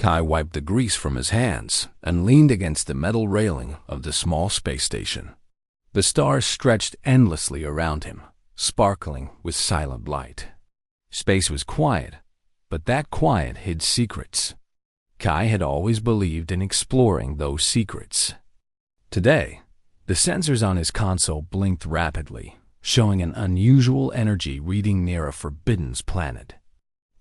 Kai wiped the grease from his hands and leaned against the metal railing of the small space station. The stars stretched endlessly around him, sparkling with silent light. Space was quiet, but that quiet hid secrets. Kai had always believed in exploring those secrets. Today, the sensors on his console blinked rapidly, showing an unusual energy reading near a forbidden planet.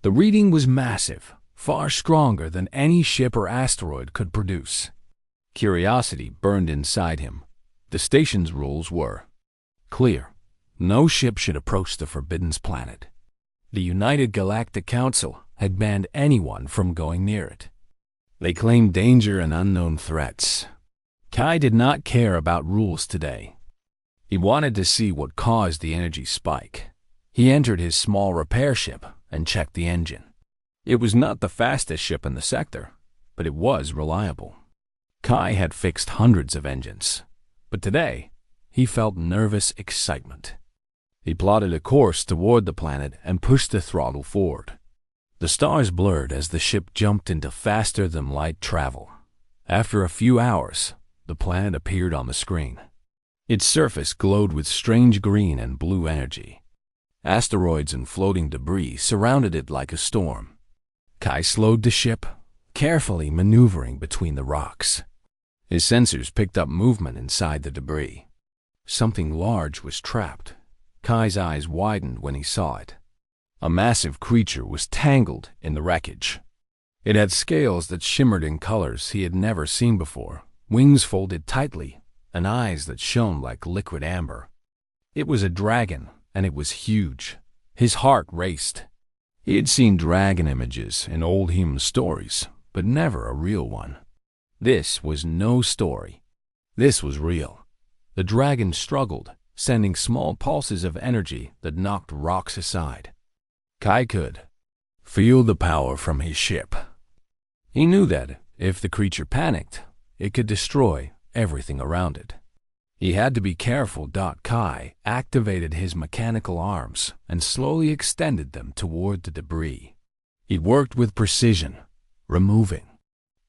The reading was massive, far stronger than any ship or asteroid could produce. Curiosity burned inside him. The station's rules were clear. No ship should approach the forbidden planet. The United Galactic Council had banned anyone from going near it. They claimed danger and unknown threats. Kai did not care about rules today. He wanted to see what caused the energy spike. He entered his small repair ship and checked the engine. It was not the fastest ship in the sector, but it was reliable. Kai had fixed hundreds of engines, but today he felt nervous excitement. He plotted a course toward the planet and pushed the throttle forward. The stars blurred as the ship jumped into faster-than-light travel. After a few hours, the planet appeared on the screen. Its surface glowed with strange green and blue energy. Asteroids and floating debris surrounded it like a storm. Kai slowed the ship, carefully maneuvering between the rocks. His sensors picked up movement inside the debris. Something large was trapped. Kai's eyes widened when he saw it. A massive creature was tangled in the wreckage. It had scales that shimmered in colors he had never seen before, wings folded tightly, and eyes that shone like liquid amber. It was a dragon, and it was huge. His heart raced. He had seen dragon images in old human stories, but never a real one. This was no story. This was real. The dragon struggled, sending small pulses of energy that knocked rocks aside. Kai could feel the power from his ship. He knew that if the creature panicked, it could destroy everything around it. He had to be careful. Kai activated his mechanical arms and slowly extended them toward the debris. He worked with precision, removing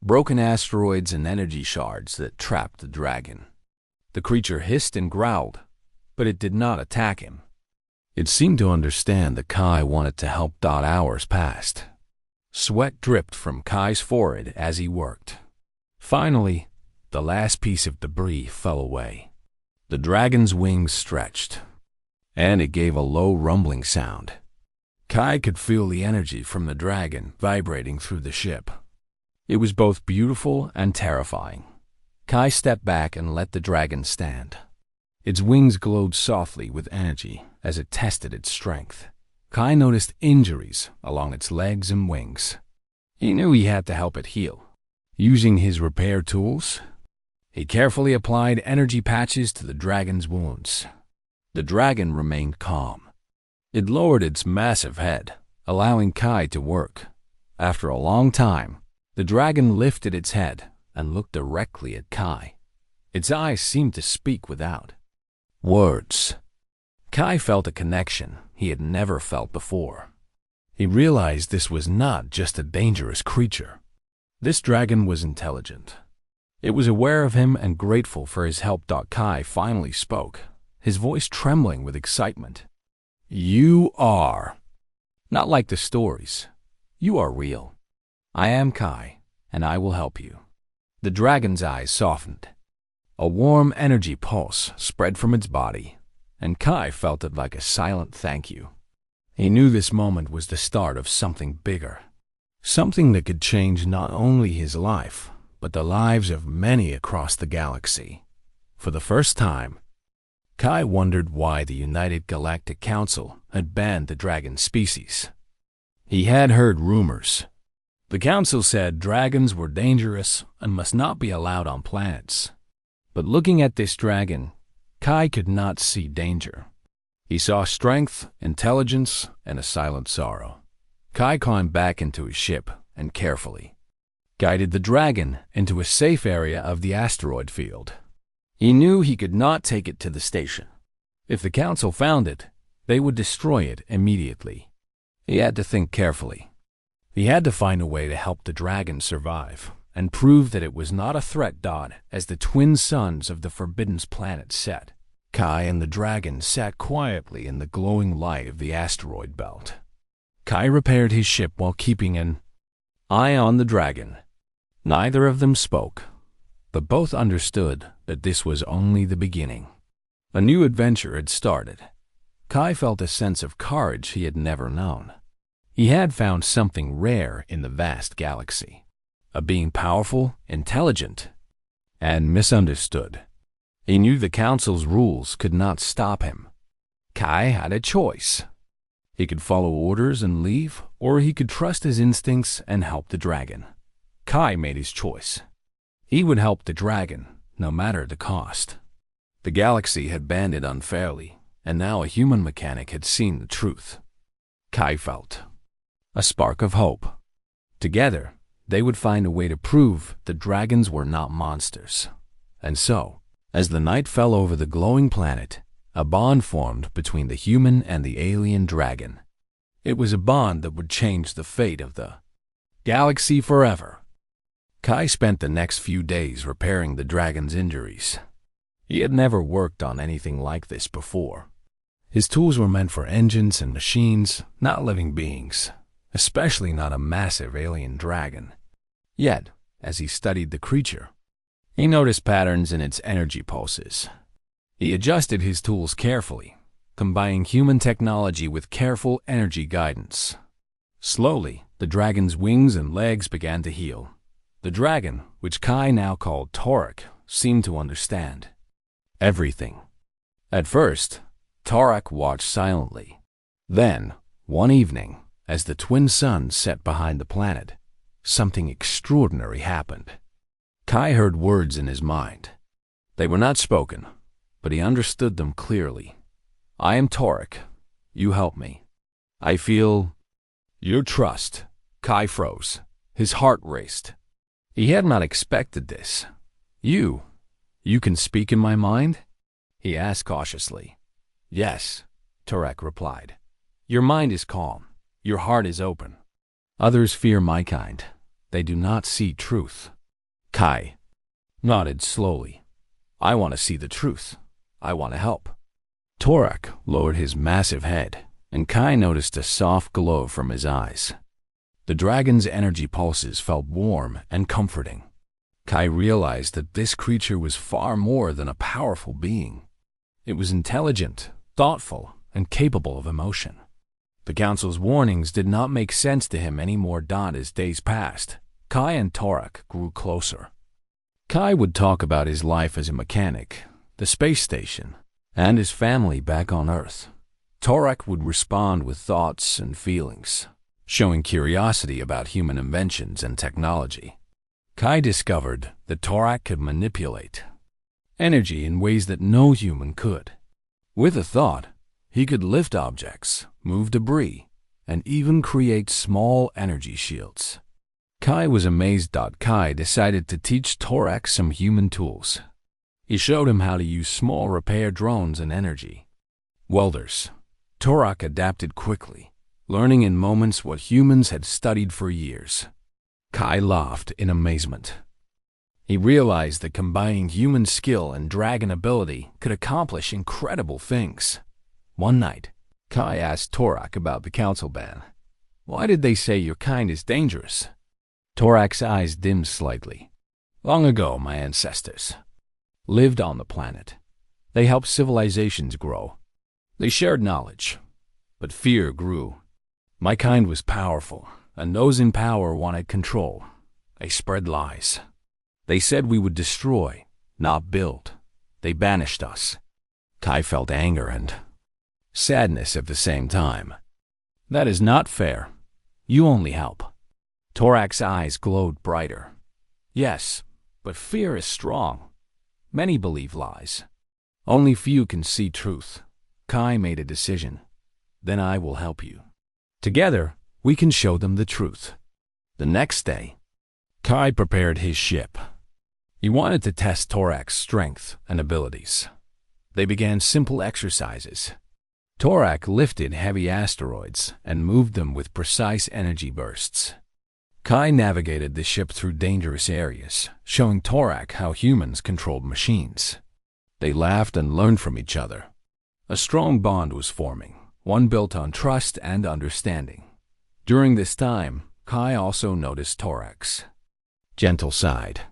broken asteroids and energy shards that trapped the dragon. The creature hissed and growled, but it did not attack him. It seemed to understand that Kai wanted to help. Hours passed. Sweat dripped from Kai's forehead as he worked. Finally, the last piece of debris fell away. The dragon's wings stretched, and it gave a low rumbling sound. Kai could feel the energy from the dragon vibrating through the ship. It was both beautiful and terrifying. Kai stepped back and let the dragon stand. Its wings glowed softly with energy as it tested its strength. Kai noticed injuries along its legs and wings. He knew he had to help it heal. Using his repair tools, he carefully applied energy patches to the dragon's wounds. The dragon remained calm. It lowered its massive head, allowing Kai to work. After a long time, the dragon lifted its head and looked directly at Kai. Its eyes seemed to speak without words. Kai felt a connection he had never felt before. He realized this was not just a dangerous creature. This dragon was intelligent. It was aware of him and grateful for his help. Kai finally spoke, his voice trembling with excitement. You are not like the stories. You are real. I am Kai, and I will help you. The dragon's eyes softened. A warm energy pulse spread from its body, and Kai felt it like a silent thank you. He knew this moment was the start of something bigger, something that could change not only his life, but the lives of many across the galaxy. For the first time, Kai wondered why the United Galactic Council had banned the dragon species. He had heard rumors. The council said dragons were dangerous and must not be allowed on planets. But looking at this dragon, Kai could not see danger. He saw strength, intelligence, and a silent sorrow. Kai climbed back into his ship and carefully guided the dragon into a safe area of the asteroid field. He knew he could not take it to the station. If the council found it, they would destroy it immediately. He had to think carefully. He had to find a way to help the dragon survive and prove that it was not a threat. As the twin suns of the Forbidden Planet set, Kai and the dragon sat quietly in the glowing light of the asteroid belt. Kai repaired his ship while keeping an eye on the dragon. Neither of them spoke, but both understood that this was only the beginning. A new adventure had started. Kai felt a sense of courage he had never known. He had found something rare in the vast galaxy, a being powerful, intelligent, and misunderstood. He knew the Council's rules could not stop him. Kai had a choice. He could follow orders and leave, or he could trust his instincts and help the dragon. Kai made his choice. He would help the dragon, no matter the cost. The galaxy had banned it unfairly, and now a human mechanic had seen the truth. Kai felt a spark of hope. Together, they would find a way to prove that dragons were not monsters. And so, as the night fell over the glowing planet, a bond formed between the human and the alien dragon. It was a bond that would change the fate of the galaxy forever. Kai spent the next few days repairing the dragon's injuries. He had never worked on anything like this before. His tools were meant for engines and machines, not living beings, especially not a massive alien dragon. Yet, as he studied the creature, he noticed patterns in its energy pulses. He adjusted his tools carefully, combining human technology with careful energy guidance. Slowly, the dragon's wings and legs began to heal. The dragon, which Kai now called Torak, seemed to understand everything. At first, Torak watched silently. Then, one evening, as the twin suns set behind the planet, something extraordinary happened. Kai heard words in his mind. They were not spoken, but he understood them clearly. I am Torak. You help me. I feel your trust. Kai froze. His heart raced. He had not expected this. You can speak in my mind? He asked cautiously. Yes, Torak replied. Your mind is calm. Your heart is open. Others fear my kind. They do not see truth. Kai nodded slowly. I want to see the truth. I want to help. Torak lowered his massive head, and Kai noticed a soft glow from his eyes. The dragon's energy pulses felt warm and comforting. Kai realized that this creature was far more than a powerful being. It was intelligent, thoughtful, and capable of emotion. The Council's warnings did not make sense to him anymore. As days passed, Kai and Torak grew closer. Kai would talk about his life as a mechanic, the space station, and his family back on Earth. Torak would respond with thoughts and feelings, showing curiosity about human inventions and technology. Kai discovered that Torak could manipulate energy in ways that no human could. With a thought, he could lift objects, move debris, and even create small energy shields. Kai was amazed. Kai decided to teach Torak some human tools. He showed him how to use small repair drones and energy welders. Torak adapted quickly, learning in moments what humans had studied for years. Kai laughed in amazement. He realized that combining human skill and dragon ability could accomplish incredible things. One night, Kai asked Torak about the Council ban. Why did they say your kind is dangerous? Torak's eyes dimmed slightly. Long ago, my ancestors lived on the planet. They helped civilizations grow. They shared knowledge, but fear grew. My kind was powerful, and those in power wanted control. They spread lies. They said we would destroy, not build. They banished us. Kai felt anger and sadness at the same time. That is not fair. You only help. Torak's eyes glowed brighter. Yes, but fear is strong. Many believe lies. Only few can see truth. Kai made a decision. Then I will help you. Together, we can show them the truth. The next day, Kai prepared his ship. He wanted to test Torak's strength and abilities. They began simple exercises. Torak lifted heavy asteroids and moved them with precise energy bursts. Kai navigated the ship through dangerous areas, showing Torak how humans controlled machines. They laughed and learned from each other. A strong bond was forming, one built on trust and understanding. During this time, Kai also noticed Torak's gentle side.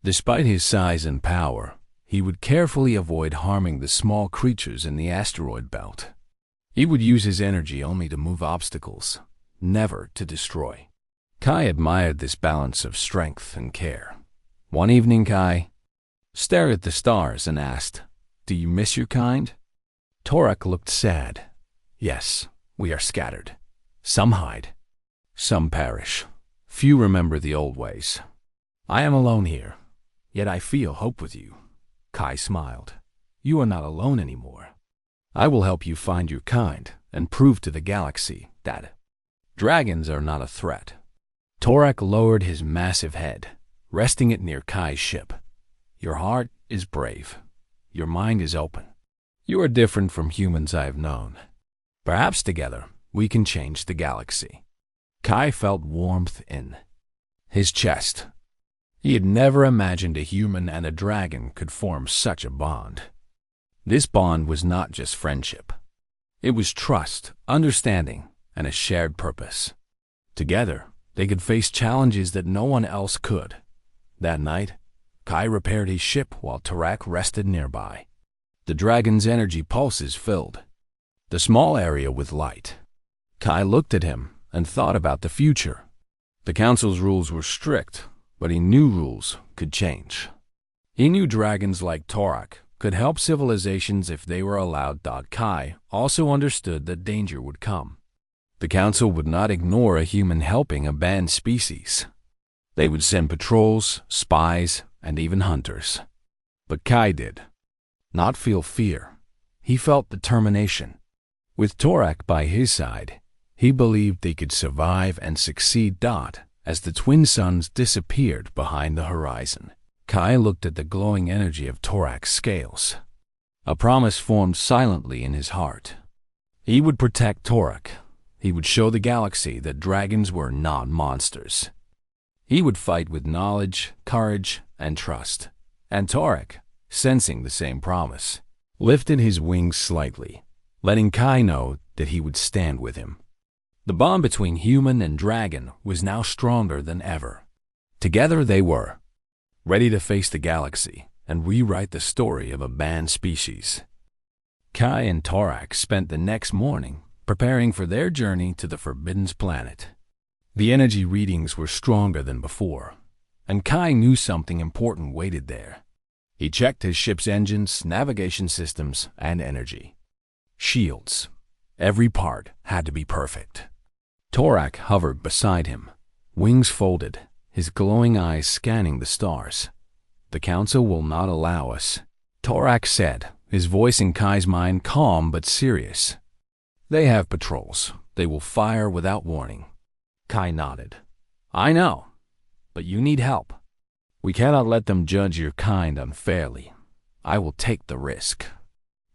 Despite his size and power, he would carefully avoid harming the small creatures in the asteroid belt. He would use his energy only to move obstacles, never to destroy. Kai admired this balance of strength and care. One evening, Kai stared at the stars and asked, "Do you miss your kind?" Torak looked sad. "Yes, we are scattered. Some hide. Some perish. Few remember the old ways. I am alone here, yet I feel hope with you." Kai smiled. "You are not alone anymore. I will help you find your kind and prove to the galaxy that dragons are not a threat." Torak lowered his massive head, resting it near Kai's ship. "Your heart is brave. Your mind is open. You are different from humans I have known. Perhaps together we can change the galaxy." Kai felt warmth in his chest. He had never imagined a human and a dragon could form such a bond. This bond was not just friendship. It was trust, understanding, and a shared purpose. Together, they could face challenges that no one else could. That night, Kai repaired his ship while Torak rested nearby. The dragon's energy pulses filled the small area with light. Kai looked at him and thought about the future. The council's rules were strict, but he knew rules could change. He knew dragons like Torak could help civilizations if they were allowed. Kai also understood that danger would come. The council would not ignore a human helping a banned species. They would send patrols, spies, and even hunters. But Kai did not feel fear. He felt determination. With Torak by his side, he believed they could survive and succeed. As the twin suns disappeared behind the horizon, Kai looked at the glowing energy of Torak's scales. A promise formed silently in his heart. He would protect Torak. He would show the galaxy that dragons were not monsters. He would fight with knowledge, courage, and trust. And Torak, sensing the same promise, lifted his wings slightly, letting Kai know that he would stand with him. The bond between human and dragon was now stronger than ever. Together they were ready to face the galaxy and rewrite the story of a banned species. Kai and Torak spent the next morning preparing for their journey to the Forbidden Planet. The energy readings were stronger than before, and Kai knew something important waited there. He checked his ship's engines, navigation systems, and energy shields. Every part had to be perfect. Torak hovered beside him, wings folded, his glowing eyes scanning the stars. "The council will not allow us," Torak said, his voice in Kai's mind calm but serious. "They have patrols. They will fire without warning." Kai nodded. "I know, but you need help. We cannot let them judge your kind unfairly. I will take the risk."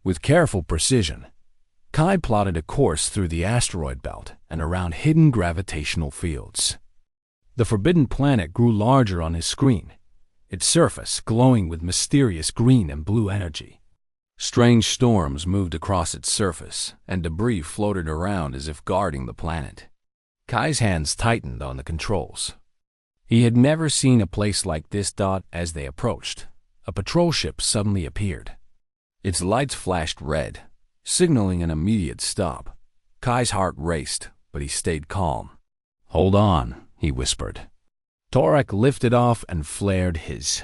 With careful precision, Kai plotted a course through the asteroid belt and around hidden gravitational fields. The Forbidden Planet grew larger on his screen, its surface glowing with mysterious green and blue energy. Strange storms moved across its surface, and debris floated around as if guarding the planet. Kai's hands tightened on the controls. He had never seen a place like this. As they approached, a patrol ship suddenly appeared. Its lights flashed red, signaling an immediate stop. Kai's heart raced, but he stayed calm. "Hold on," he whispered. Torak lifted off and flared his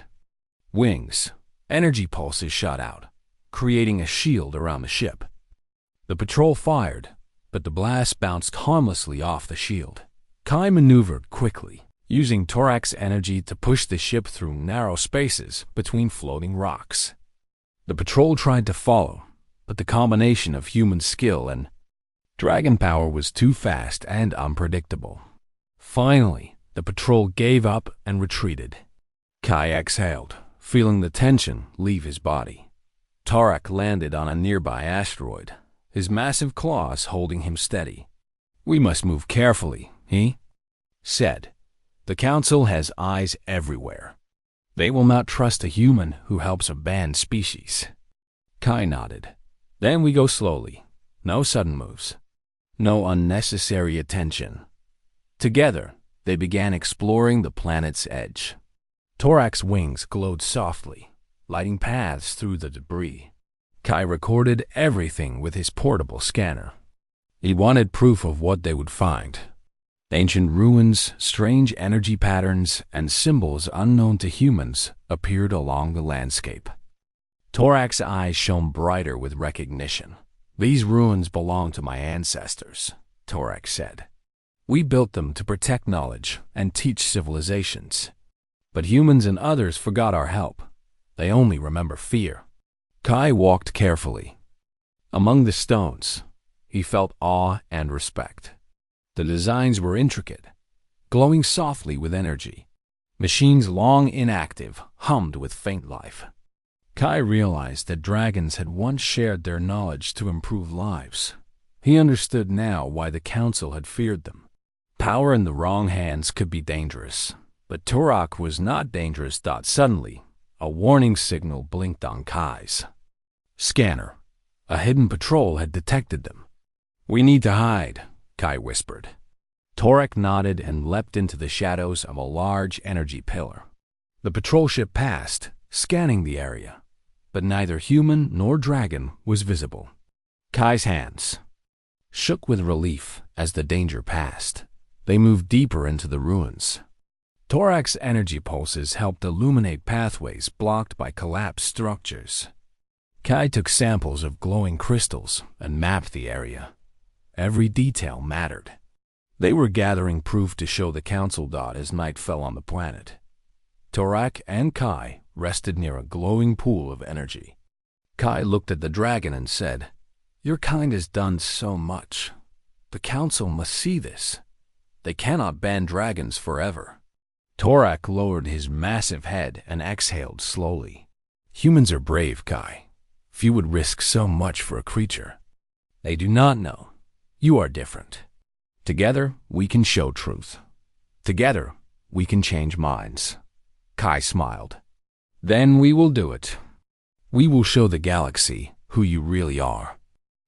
wings. Energy pulses shot out, creating a shield around the ship. The patrol fired, but the blast bounced harmlessly off the shield. Kai maneuvered quickly, using Torak's energy to push the ship through narrow spaces between floating rocks. The patrol tried to follow, but the combination of human skill and dragon power was too fast and unpredictable. Finally, the patrol gave up and retreated. Kai exhaled, feeling the tension leave his body. Torak landed on a nearby asteroid, his massive claws holding him steady. "We must move carefully," he said. The council has eyes everywhere. They will not trust a human who helps a banned species. Kai nodded. Then we go slowly. No sudden moves. No unnecessary attention. Together, they began exploring the planet's edge. Torak's wings glowed softly, lighting paths through the debris. Kai recorded everything with his portable scanner. He wanted proof of what they would find. Ancient ruins, strange energy patterns, and symbols unknown to humans appeared along the landscape. Torak's eyes shone brighter with recognition. These ruins belong to my ancestors, Torak said. We built them to protect knowledge and teach civilizations. But humans and others forgot our help. They only remember fear. Kai walked carefully. Among the stones, he felt awe and respect. The designs were intricate, glowing softly with energy. Machines long inactive hummed with faint life. Kai realized that dragons had once shared their knowledge to improve lives. He understood now why the council had feared them. Power in the wrong hands could be dangerous, but Torak was not dangerous. Suddenly, a warning signal blinked on Kai's scanner. A hidden patrol had detected them. We need to hide, Kai whispered. Torak nodded and leapt into the shadows of a large energy pillar. The patrol ship passed, scanning the area, but neither human nor dragon was visible. Kai's hands shook with relief as the danger passed. They moved deeper into the ruins. Torak's energy pulses helped illuminate pathways blocked by collapsed structures. Kai took samples of glowing crystals and mapped the area. Every detail mattered. They were gathering proof to show the council as night fell on the planet. Torak and Kai rested near a glowing pool of energy. Kai looked at the dragon and said, "Your kind has done so much. The council must see this. They cannot ban dragons forever." Torak lowered his massive head and exhaled slowly. Humans are brave, Kai. Few would risk so much for a creature. They do not know. You are different. Together, we can show truth. Together, we can change minds. Kai smiled. Then we will do it. We will show the galaxy who you really are.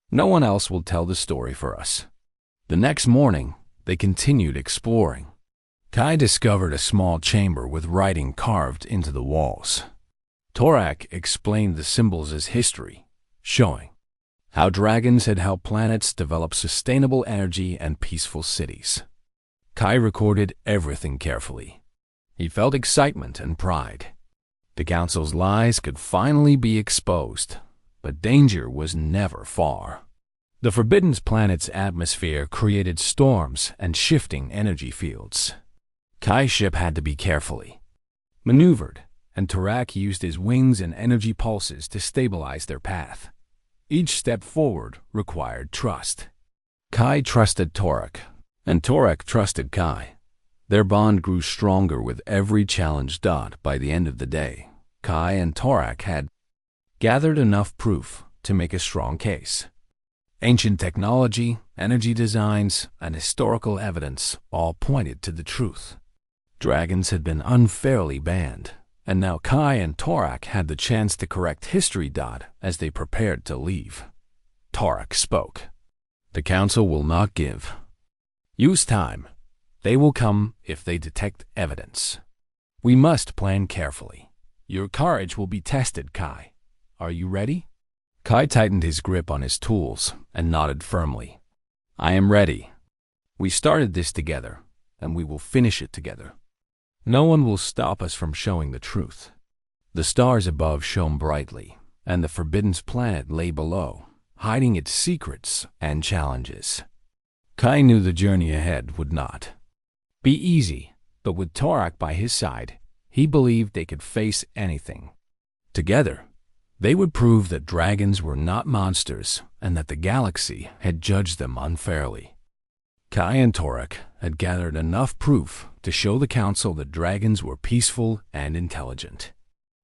No one else will tell the story for us. The next morning, they continued exploring. Kai discovered a small chamber with writing carved into the walls. Torak explained the symbols as history, showing how dragons had helped planets develop sustainable energy and peaceful cities. Kai recorded everything carefully. He felt excitement and pride. The council's lies could finally be exposed, but danger was never far. The Forbidden Planet's atmosphere created storms and shifting energy fields. Kai's ship had to be carefully maneuvered, and Torak used his wings and energy pulses to stabilize their path. Each step forward required trust. Kai trusted Torak, and Torak trusted Kai. Their bond grew stronger with every challenge. By the end of the day, Kai and Torak had gathered enough proof to make a strong case. Ancient technology, energy designs, and historical evidence all pointed to the truth. Dragons had been unfairly banned, and now Kai and Torak had the chance to correct history. As they prepared to leave, Torak spoke. The council will not give. Use time. They will come if they detect evidence. We must plan carefully. Your courage will be tested, Kai. Are you ready? Kai tightened his grip on his tools and nodded firmly. I am ready. We started this together, and we will finish it together. No one will stop us from showing the truth. The stars above shone brightly, and the Forbidden Planet lay below, hiding its secrets and challenges. Kai knew the journey ahead would not be easy, but with Torak by his side, he believed they could face anything. Together, they would prove that dragons were not monsters and that the galaxy had judged them unfairly. Kai and Torak had gathered enough proof to show the council that dragons were peaceful and intelligent.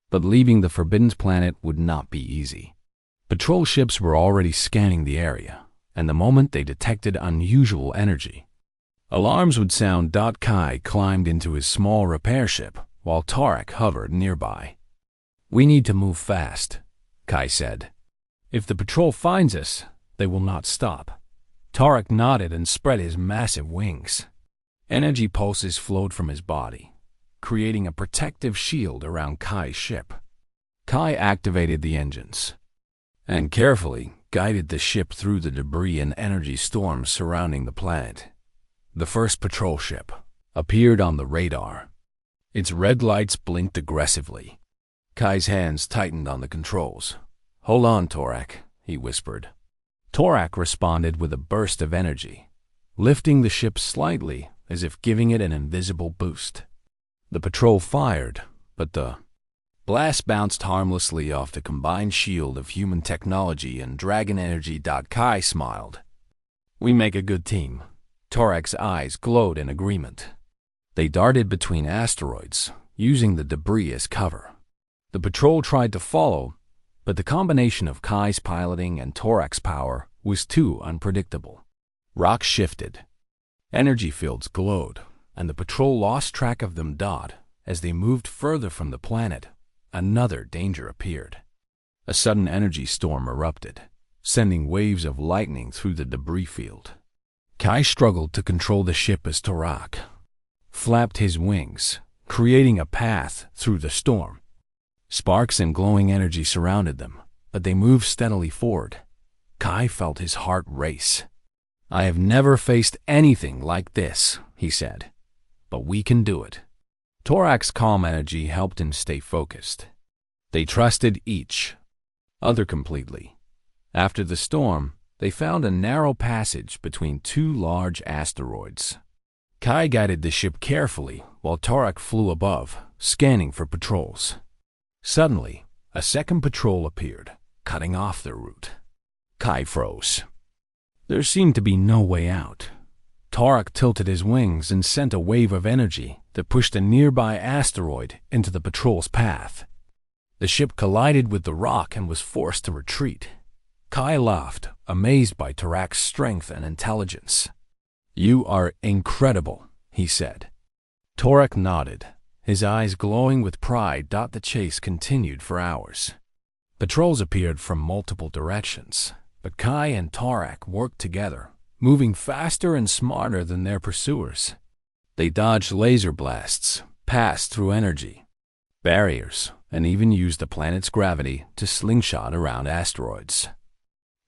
But leaving the Forbidden Planet would not be easy. Patrol ships were already scanning the area, and the moment they detected unusual energy, Alarms would sound. Kai climbed into his small repair ship while Tarek hovered nearby. "We need to move fast," Kai said. "If the patrol finds us, they will not stop." Tarek nodded and spread his massive wings. Energy pulses flowed from his body, creating a protective shield around Kai's ship. Kai activated the engines and carefully guided the ship through the debris and energy storms surrounding the planet. The first patrol ship appeared on the radar. Its red lights blinked aggressively. Kai's hands tightened on the controls. "Hold on, Torak," he whispered. Torak responded with a burst of energy, lifting the ship slightly as if giving it an invisible boost. The patrol fired, but the blast bounced harmlessly off the combined shield of human technology and dragon energy. Kai smiled. "We make a good team." Torak's eyes glowed in agreement. They darted between asteroids, using the debris as cover. The patrol tried to follow, but the combination of Kai's piloting and Torak's power was too unpredictable. Rocks shifted, energy fields glowed, and the patrol lost track of them. As they moved further from the planet, another danger appeared. A sudden energy storm erupted, sending waves of lightning through the debris field. Kai struggled to control the ship as Torak flapped his wings, creating a path through the storm. Sparks and glowing energy surrounded them, but they moved steadily forward. Kai felt his heart race. "I have never faced anything like this," he said, "but we can do it." Torak's calm energy helped him stay focused. They trusted each other completely. After the storm, they found a narrow passage between two large asteroids. Kai guided the ship carefully while Torak flew above, scanning for patrols. Suddenly, a second patrol appeared, cutting off their route. Kai froze. There seemed to be no way out. Torak tilted his wings and sent a wave of energy that pushed a nearby asteroid into the patrol's path. The ship collided with the rock and was forced to retreat. Kai laughed, amazed by Torak's strength and intelligence. "You are incredible," he said. Torak nodded, his eyes glowing with pride. The chase continued for hours. Patrols appeared from multiple directions, but Kai and Torak worked together, moving faster and smarter than their pursuers. They dodged laser blasts, passed through energy barriers, and even used the planet's gravity to slingshot around asteroids.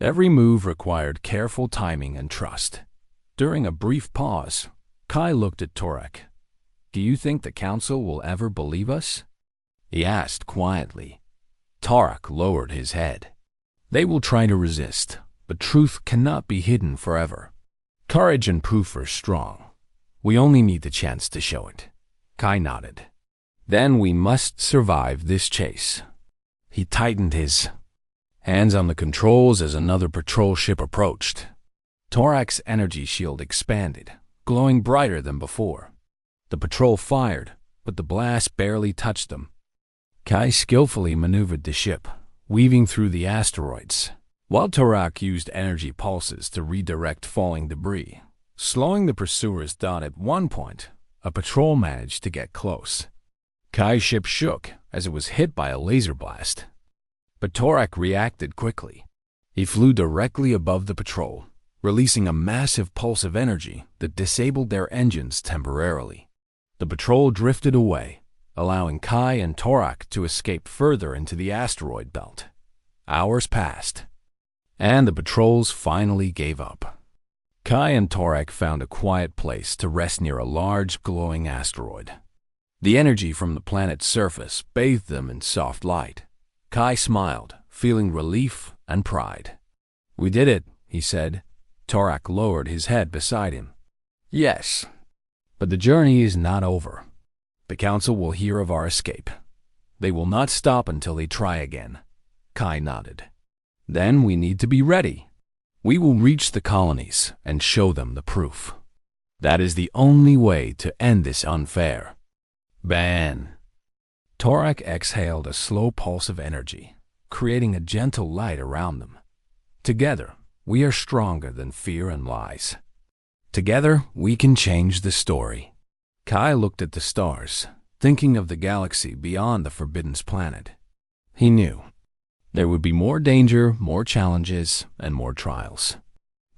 Every move required careful timing and trust. During a brief pause, Kai looked at Torak. "Do you think the Council will ever believe us?" he asked quietly. Torak lowered his head. "They will try to resist, but truth cannot be hidden forever. Courage and proof are strong. We only need the chance to show it." Kai nodded. "Then we must survive this chase." He tightened his hands on the controls as another patrol ship approached. Torak's energy shield expanded, glowing brighter than before. The patrol fired, but the blast barely touched them. Kai skillfully maneuvered the ship, weaving through the asteroids, while Torak used energy pulses to redirect falling debris, slowing the pursuers. At one point, a patrol managed to get close. Kai's ship shook as it was hit by a laser blast. But Torak reacted quickly. He flew directly above the patrol, releasing a massive pulse of energy that disabled their engines temporarily. The patrol drifted away, allowing Kai and Torak to escape further into the asteroid belt. Hours passed, and the patrols finally gave up. Kai and Torak found a quiet place to rest near a large, glowing asteroid. The energy from the planet's surface bathed them in soft light. Kai smiled, feeling relief and pride. "We did it," he said. Torak lowered his head beside him. "Yes, but the journey is not over. The Council will hear of our escape. They will not stop until they try again." Kai nodded. "Then we need to be ready. We will reach the colonies and show them the proof. That is the only way to end this unfair." Ban. Torak exhaled a slow pulse of energy, creating a gentle light around them. "Together, we are stronger than fear and lies." Together, we can change the story. Kai looked at the stars, thinking of the galaxy beyond the Forbidden Planet. He knew there would be more danger, more challenges, and more trials.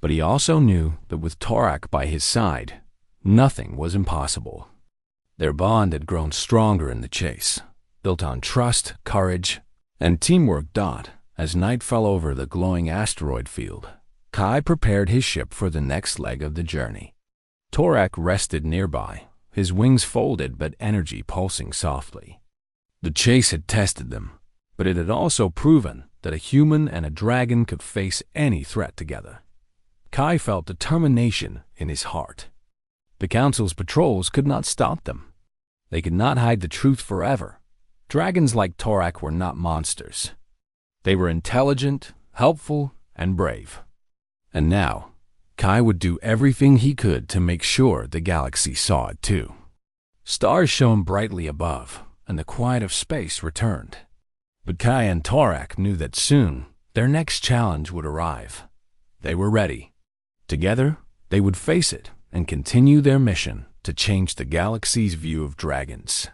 But he also knew that with Torak by his side, nothing was impossible. Their bond had grown stronger in the chase, built on trust, courage, and teamwork. As night fell over the glowing asteroid field, Kai prepared his ship for the next leg of the journey. Torak rested nearby, his wings folded but energy pulsing softly. The chase had tested them, but it had also proven that a human and a dragon could face any threat together. Kai felt determination in his heart. The Council's patrols could not stop them. They could not hide the truth forever. Dragons like Torak were not monsters. They were intelligent, helpful, and brave. And now, Kai would do everything he could to make sure the galaxy saw it too. Stars shone brightly above, and the quiet of space returned. But Kai and Torak knew that soon their next challenge would arrive. They were ready. Together, they would face it and continue their mission to change the galaxy's view of dragons.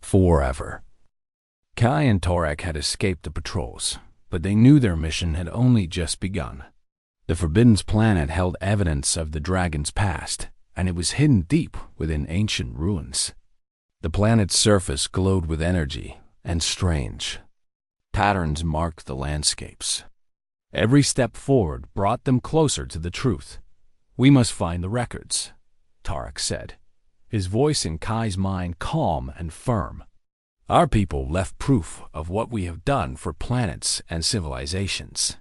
Forever. Kai and Torak had escaped the patrols, but they knew their mission had only just begun. The Forbidden Planet held evidence of the dragon's past, and it was hidden deep within ancient ruins. The planet's surface glowed with energy, and strange patterns marked the landscapes. Every step forward brought them closer to the truth. "We must find the records," Torak said, his voice in Kai's mind calm and firm. "Our people left proof of what we have done for planets and civilizations.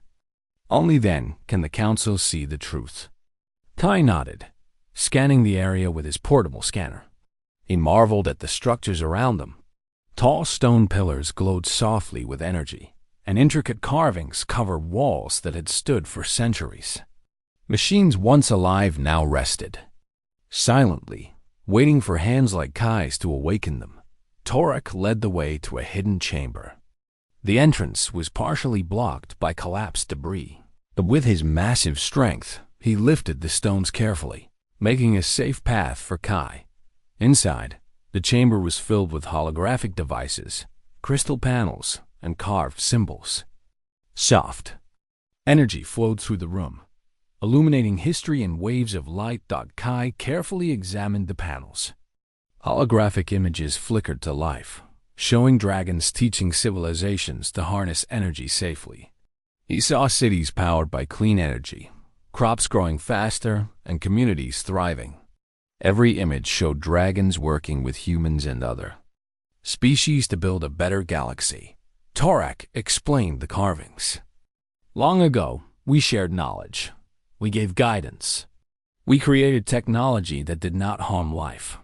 Only then can the Council see the truth." Kai nodded, scanning the area with his portable scanner. He marveled at the structures around them. Tall stone pillars glowed softly with energy, and intricate carvings covered walls that had stood for centuries. Machines once alive now rested. Silently, waiting for hands like Kai's to awaken them, Torak led the way to a hidden chamber. The entrance was partially blocked by collapsed debris, but with his massive strength, he lifted the stones carefully, making a safe path for Kai. Inside, the chamber was filled with holographic devices, crystal panels, and carved symbols. Soft energy flowed through the room, illuminating history in waves of light. Kai carefully examined the panels. Holographic images flickered to life, showing dragons teaching civilizations to harness energy safely. He saw cities powered by clean energy, crops growing faster, and communities thriving. Every image showed dragons working with humans and other species to build a better galaxy. Torak explained the carvings. "Long ago, we shared knowledge. We gave guidance. We created technology that did not harm life.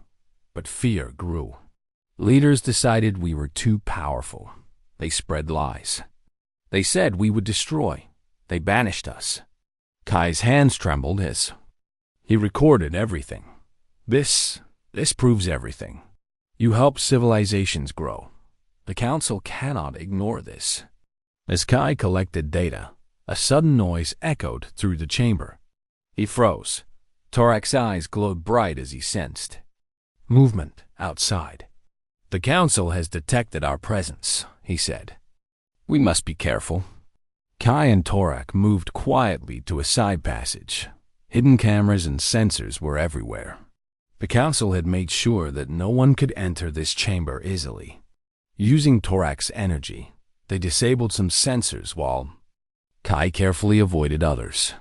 But fear grew. Leaders decided we were too powerful. They spread lies. They said we would destroy. They banished us." Kai's hands trembled as he recorded everything. This proves everything. You help civilizations grow. The Council cannot ignore this." As Kai collected data, a sudden noise echoed through the chamber. He froze. Torak's eyes glowed bright as he sensed movement outside. "The Council has detected our presence," he said. "We must be careful." Kai and Torak moved quietly to a side passage. Hidden cameras and sensors were everywhere. The Council had made sure that no one could enter this chamber easily. Using Torak's energy, they disabled some sensors while Kai carefully avoided others.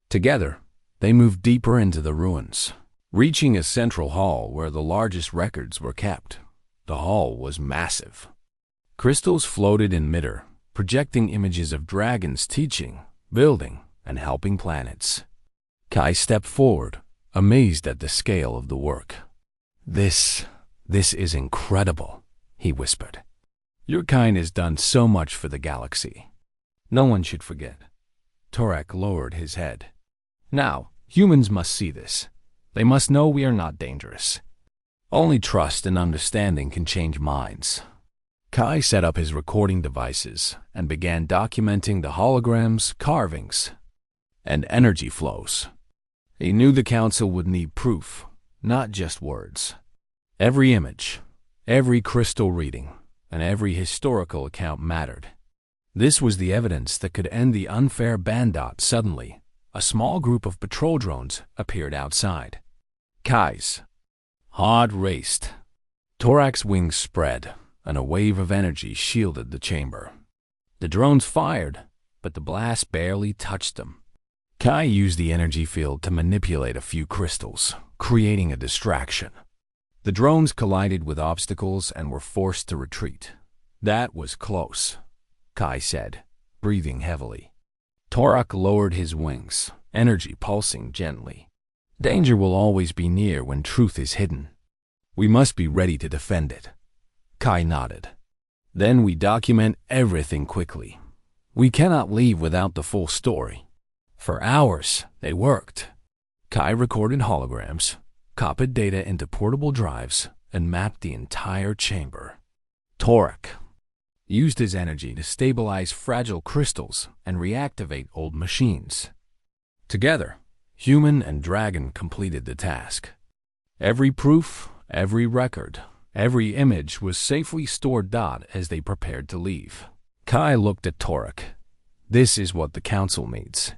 Together, they moved deeper into the ruins, reaching a central hall where the largest records were kept. The hall was massive. Crystals floated in midair, projecting images of dragons teaching, building, and helping planets. Kai stepped forward, amazed at the scale of the work. This is incredible," he whispered. "Your kind has done so much for the galaxy. No one should forget." Torak lowered his head. "Now, humans must see this. They must know we are not dangerous. Only trust and understanding can change minds." Kai set up his recording devices and began documenting the holograms, carvings, and energy flows. He knew the council would need proof, not just words. Every image, every crystal reading, and every historical account mattered. This was the evidence that could end the unfair bandot. Suddenly, a small group of patrol drones appeared outside. Kai's heart raced. Torak's wings spread, and a wave of energy shielded the chamber. The drones fired, but the blast barely touched them. Kai used the energy field to manipulate a few crystals, creating a distraction. The drones collided with obstacles and were forced to retreat. That was close, Kai said, breathing heavily. Torak lowered his wings, energy pulsing gently. Danger will always be near when truth is hidden. We must be ready to defend it. Kai nodded. Then we document everything quickly. We cannot leave without the full story. For hours, they worked. Kai recorded holograms, copied data into portable drives, and mapped the entire chamber. Torak used his energy to stabilize fragile crystals and reactivate old machines. Together, human and dragon completed the task. Every proof, every record, every image was safely stored as they prepared to leave. Kai looked at Torak. This is what the council needs.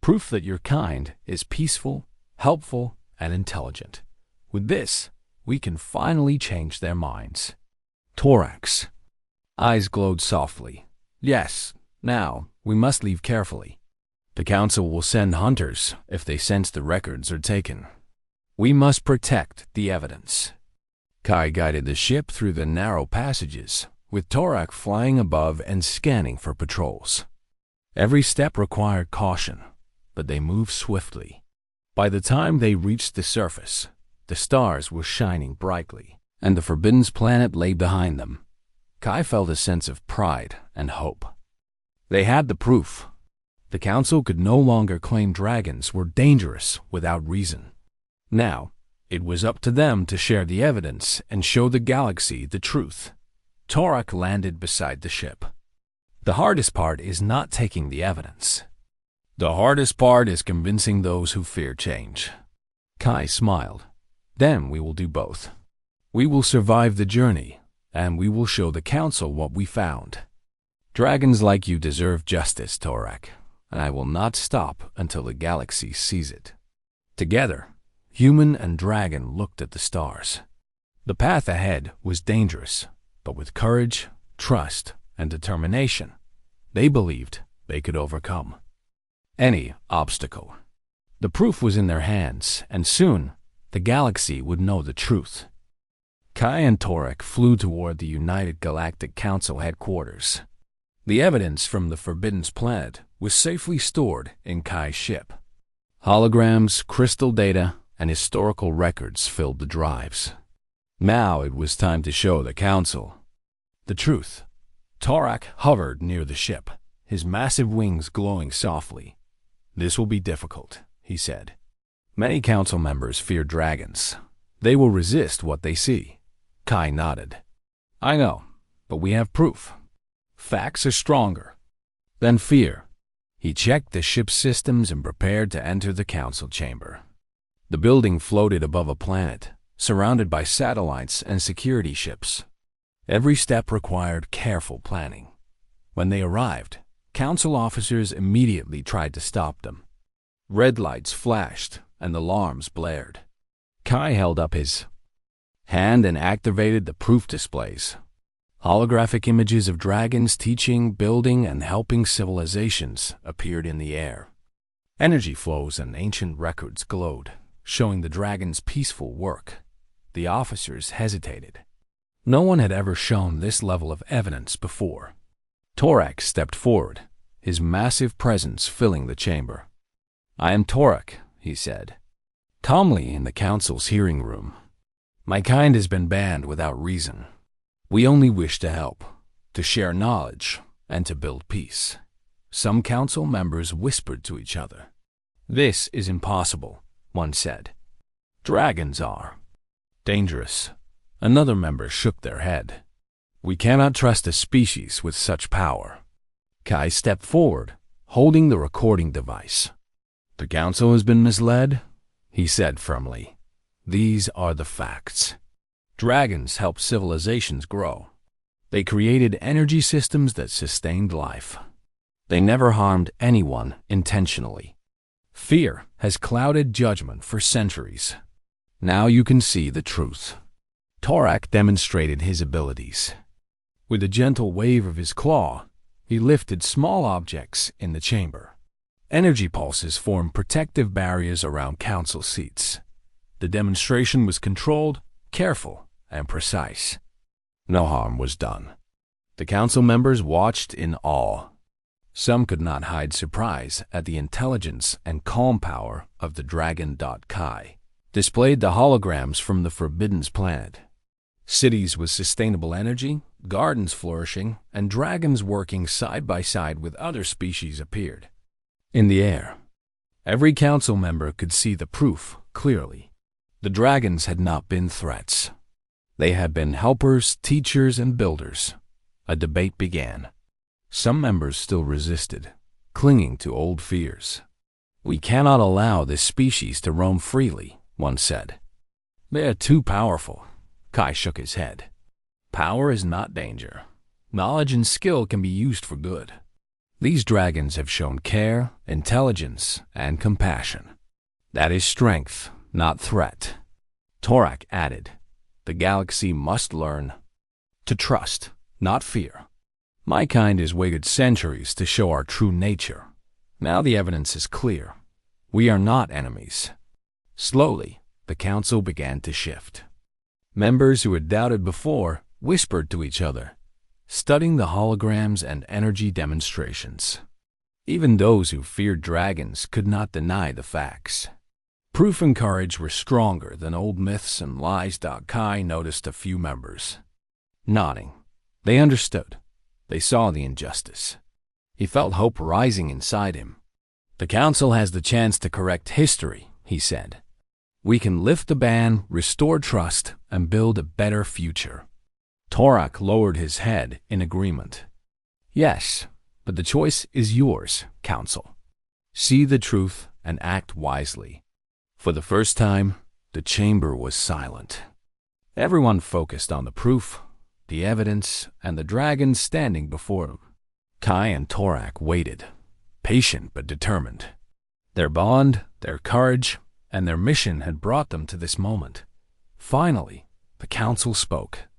Proof that your kind is peaceful, helpful, and intelligent. With this, we can finally change their minds. Torak's eyes glowed softly. Yes, now, we must leave carefully. The council will send hunters if they sense the records are taken. We must protect the evidence. Kai guided the ship through the narrow passages, with Torak flying above and scanning for patrols. Every step required caution, but they moved swiftly. By the time they reached the surface, the stars were shining brightly, and the Forbidden Planet lay behind them. Kai felt a sense of pride and hope. They had the proof. The council could no longer claim dragons were dangerous without reason. Now, it was up to them to share the evidence and show the galaxy the truth. Torak landed beside the ship. The hardest part is not taking the evidence. The hardest part is convincing those who fear change. Kai smiled. Then we will do both. We will survive the journey, and we will show the council what we found. Dragons like you deserve justice, Torak, and I will not stop until the galaxy sees it. Together, human and dragon looked at the stars. The path ahead was dangerous, but with courage, trust, and determination, they believed they could overcome any obstacle. The proof was in their hands, and soon the galaxy would know the truth. Kai and Torak flew toward the United Galactic Council headquarters. The evidence from the Forbidden Planet was safely stored in Kai's ship. Holograms, crystal data, and historical records filled the drives. Now it was time to show the council the truth. Torak hovered near the ship, his massive wings glowing softly. This will be difficult, he said. Many council members fear dragons. They will resist what they see. Kai nodded. I know, but we have proof. Facts are stronger than fear. He checked the ship's systems and prepared to enter the council chamber. The building floated above a planet, surrounded by satellites and security ships. Every step required careful planning. When they arrived, council officers immediately tried to stop them. Red lights flashed and alarms blared. Kai held up his hand and activated the proof displays. Holographic images of dragons teaching, building, and helping civilizations appeared in the air. Energy flows and ancient records glowed, showing the dragons' peaceful work. The officers hesitated. No one had ever shown this level of evidence before. Torak stepped forward, his massive presence filling the chamber. I am Torak, he said, calmly in the council's hearing room. My kind has been banned without reason. We only wish to help, to share knowledge, and to build peace. Some council members whispered to each other. This is impossible, one said. Dragons are dangerous. Another member shook their head. We cannot trust a species with such power. Kai stepped forward, holding the recording device. The council has been misled, he said firmly. These are the facts. Dragons helped civilizations grow. They created energy systems that sustained life. They never harmed anyone intentionally. Fear has clouded judgment for centuries. Now you can see the truth. Torak demonstrated his abilities. With a gentle wave of his claw, he lifted small objects in the chamber. Energy pulses formed protective barriers around council seats. The demonstration was controlled, careful, and precise. No harm was done. The council members watched in awe. Some could not hide surprise at the intelligence and calm power of the dragon. Kai displayed the holograms from the Forbidden's planet. Cities with sustainable energy, gardens flourishing, and dragons working side by side with other species appeared. In the air, every council member could see the proof clearly. The dragons had not been threats. They had been helpers, teachers, and builders. A debate began. Some members still resisted, clinging to old fears. "We cannot allow this species to roam freely," one said. "They are too powerful." Kai shook his head. "Power is not danger. Knowledge and skill can be used for good. These dragons have shown care, intelligence, and compassion. That is strength, not threat." Torak added, "The galaxy must learn to trust, not fear. My kind has waited centuries to show our true nature. Now the evidence is clear. We are not enemies." Slowly, the council began to shift. Members who had doubted before whispered to each other, studying the holograms and energy demonstrations. Even those who feared dragons could not deny the facts. Proof and courage were stronger than old myths and lies. Kai noticed a few members nodding. They understood. They saw the injustice. He felt hope rising inside him. "The council has the chance to correct history," he said. "We can lift the ban, restore trust, and build a better future." Torak lowered his head in agreement. "Yes, but the choice is yours, council. See the truth and act wisely." For the first time, the chamber was silent. Everyone focused on the proof, the evidence, and the dragon standing before them. Kai and Torak waited, patient but determined. Their bond, their courage, and their mission had brought them to this moment. Finally, the council spoke.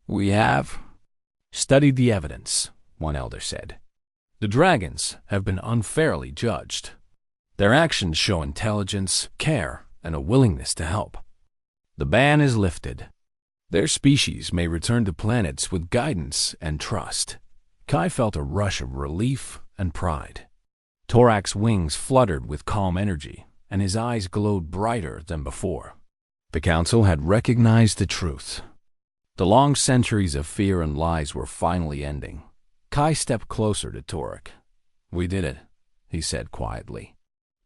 "We have studied the evidence," one elder said. "The dragons have been unfairly judged. Their actions show intelligence, care, and a willingness to help. The ban is lifted. Their species may return to planets with guidance and trust." Kai felt a rush of relief and pride. Torak's wings fluttered with calm energy, and his eyes glowed brighter than before. The council had recognized the truth. The long centuries of fear and lies were finally ending. Kai stepped closer to Torak. "We did it," he said quietly.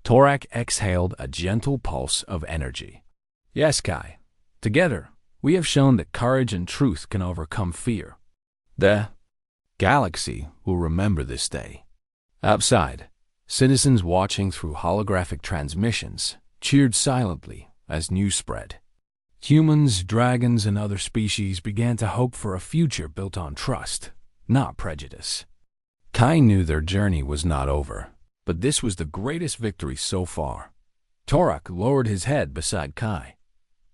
Torak exhaled a gentle pulse of energy. "Yes, Kai. Together, we have shown that courage and truth can overcome fear. The galaxy will remember this day." Outside, citizens watching through holographic transmissions cheered silently as news spread. Humans, dragons, and other species began to hope for a future built on trust, not prejudice. Kai knew their journey was not over, but this was the greatest victory so far. Torak lowered his head beside Kai.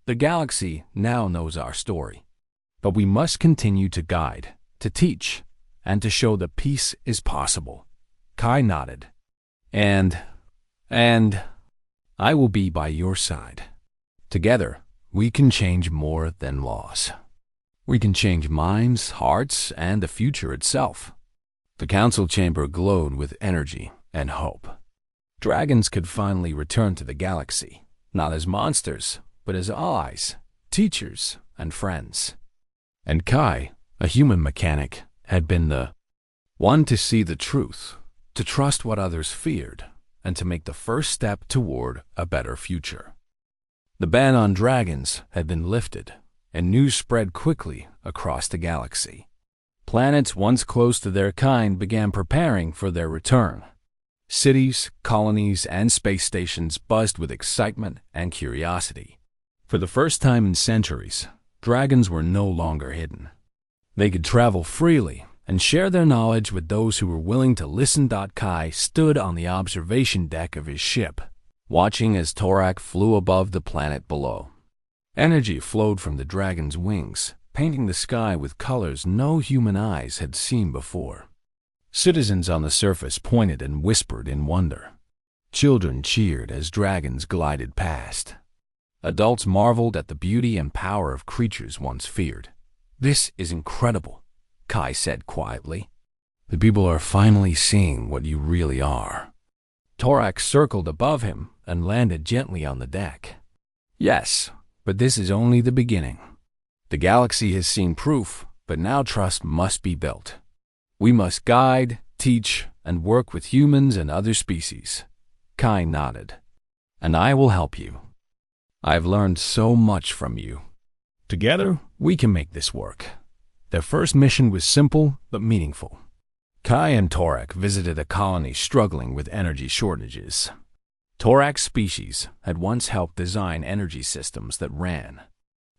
"The galaxy now knows our story, but we must continue to guide, to teach, and to show that peace is possible." Kai nodded. And I will be by your side. Together, we can change more than laws. We can change minds, hearts, and the future itself." The council chamber glowed with energy and hope. Dragons could finally return to the galaxy, not as monsters, but as allies, teachers, and friends. And Kai, a human mechanic, had been the one to see the truth, to trust what others feared, and to make the first step toward a better future. The ban on dragons had been lifted, and news spread quickly across the galaxy. Planets once close to their kind began preparing for their return. Cities, colonies, and space stations buzzed with excitement and curiosity. For the first time in centuries, dragons were no longer hidden. They could travel freely and share their knowledge with those who were willing to listen. Kai stood on the observation deck of his ship, watching as Torak flew above the planet below. Energy flowed from the dragon's wings, painting the sky with colors no human eyes had seen before. Citizens on the surface pointed and whispered in wonder. Children cheered as dragons glided past. Adults marveled at the beauty and power of creatures once feared. "This is incredible," Kai said quietly. "The people are finally seeing what you really are." Torak circled above him and landed gently on the deck. "Yes, but this is only the beginning. The galaxy has seen proof, but now trust must be built. We must guide, teach, and work with humans and other species." Kai nodded. "And I will help you. I've learned so much from you. Together, we can make this work." Their first mission was simple but meaningful. Kai and Torak visited a colony struggling with energy shortages. Torak's species had once helped design energy systems that ran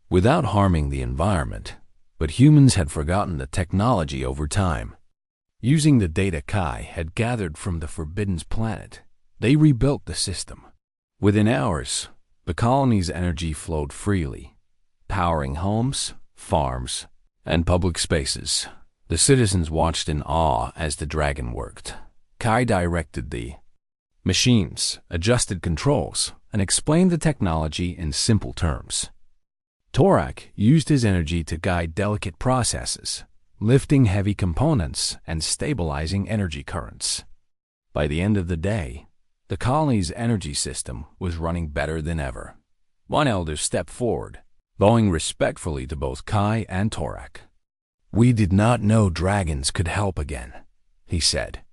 without harming the environment, but humans had forgotten the technology over time. Using the data Kai had gathered from the Forbidden Planet, they rebuilt the system. Within hours, the colony's energy flowed freely, powering homes, farms, and public spaces. The citizens watched in awe as the dragon worked. Kai directed the machines, adjusted controls, and explained the technology in simple terms. Torak used his energy to guide delicate processes, lifting heavy components and stabilizing energy currents. By the end of the day, the colony's energy system was running better than ever. One elder stepped forward, bowing respectfully to both Kai and Torak. "We did not know dragons could help again," he said.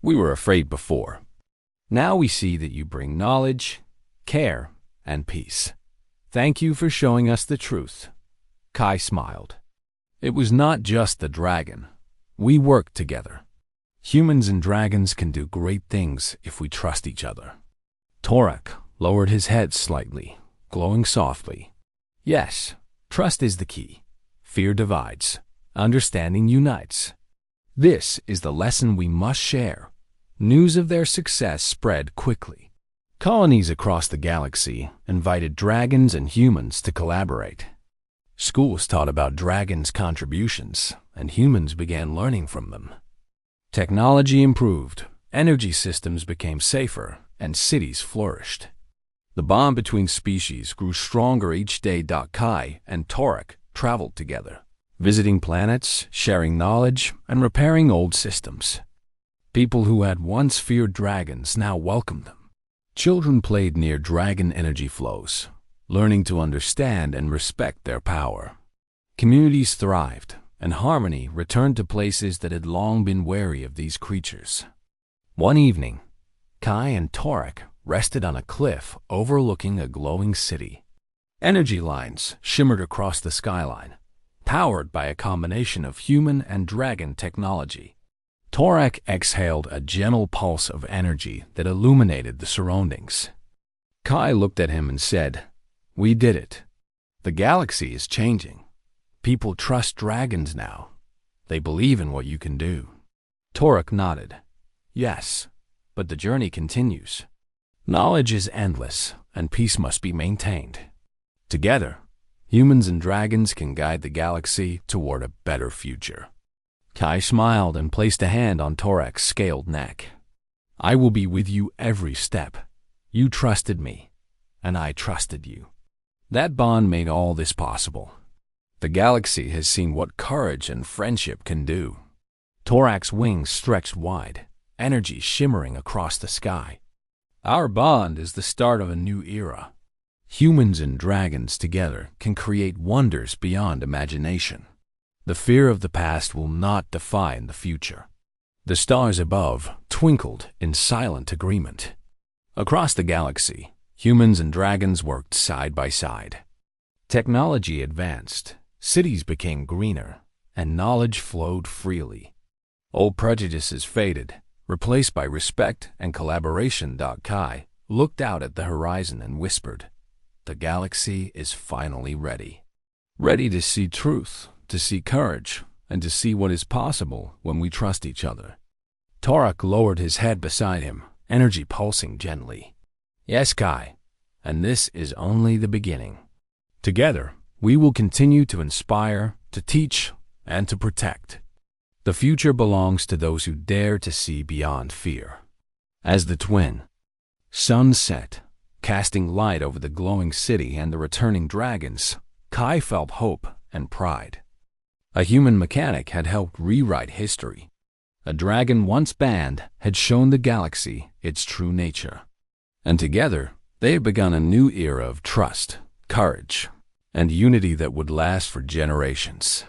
"We were afraid before. Now we see that you bring knowledge, care, and peace. Thank you for showing us the truth." Kai smiled. "It was not just the dragon. We worked together. Humans and dragons can do great things if we trust each other." Torak lowered his head slightly, glowing softly. "Yes, trust is the key. Fear divides. Understanding unites. This is the lesson we must share." News of their success spread quickly. Colonies across the galaxy invited dragons and humans to collaborate. Schools taught about dragons' contributions, and humans began learning from them. Technology improved, energy systems became safer, and cities flourished. The bond between species grew stronger each day. Kai and Torak traveled together, visiting planets, sharing knowledge, and repairing old systems. People who had once feared dragons now welcomed them. Children played near dragon energy flows, learning to understand and respect their power. Communities thrived, and harmony returned to places that had long been wary of these creatures. One evening, Kai and Torak rested on a cliff overlooking a glowing city. Energy lines shimmered across the skyline, powered by a combination of human and dragon technology. Torak exhaled a gentle pulse of energy that illuminated the surroundings. Kai looked at him and said, "We did it. The galaxy is changing. People trust dragons now. They believe in what you can do." Torak nodded. "Yes, but the journey continues. Knowledge is endless, and peace must be maintained. Together, humans and dragons can guide the galaxy toward a better future." Kai smiled and placed a hand on Torak's scaled neck. "I will be with you every step. You trusted me, and I trusted you." That bond made all this possible. The galaxy has seen what courage and friendship can do. Torak's wings stretched wide, energy shimmering across the sky. "Our bond is the start of a new era. Humans and dragons together can create wonders beyond imagination. The fear of the past will not define the future." The stars above twinkled in silent agreement. Across the galaxy, humans and dragons worked side by side. Technology advanced, cities became greener, and knowledge flowed freely. Old prejudices faded, replaced by respect and collaboration. Kai looked out at the horizon and whispered, "The galaxy is finally ready. Ready to see truth, to see courage, and to see what is possible when we trust each other." Torok lowered his head beside him, energy pulsing gently. "Yes, Kai, and this is only the beginning. Together, we will continue to inspire, to teach, and to protect. The future belongs to those who dare to see beyond fear." As the twin sun set, casting light over the glowing city and the returning dragons, Kai felt hope and pride. A human mechanic had helped rewrite history. A dragon once banned had shown the galaxy its true nature. And together, they had begun a new era of trust, courage, and unity that would last for generations.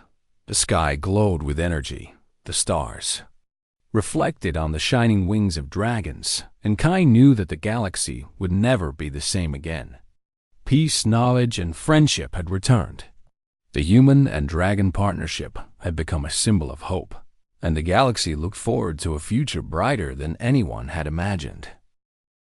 The sky glowed with energy. The stars reflected on the shining wings of dragons, and Kai knew that the galaxy would never be the same again. Peace, knowledge, and friendship had returned. The human and dragon partnership had become a symbol of hope, and the galaxy looked forward to a future brighter than anyone had imagined.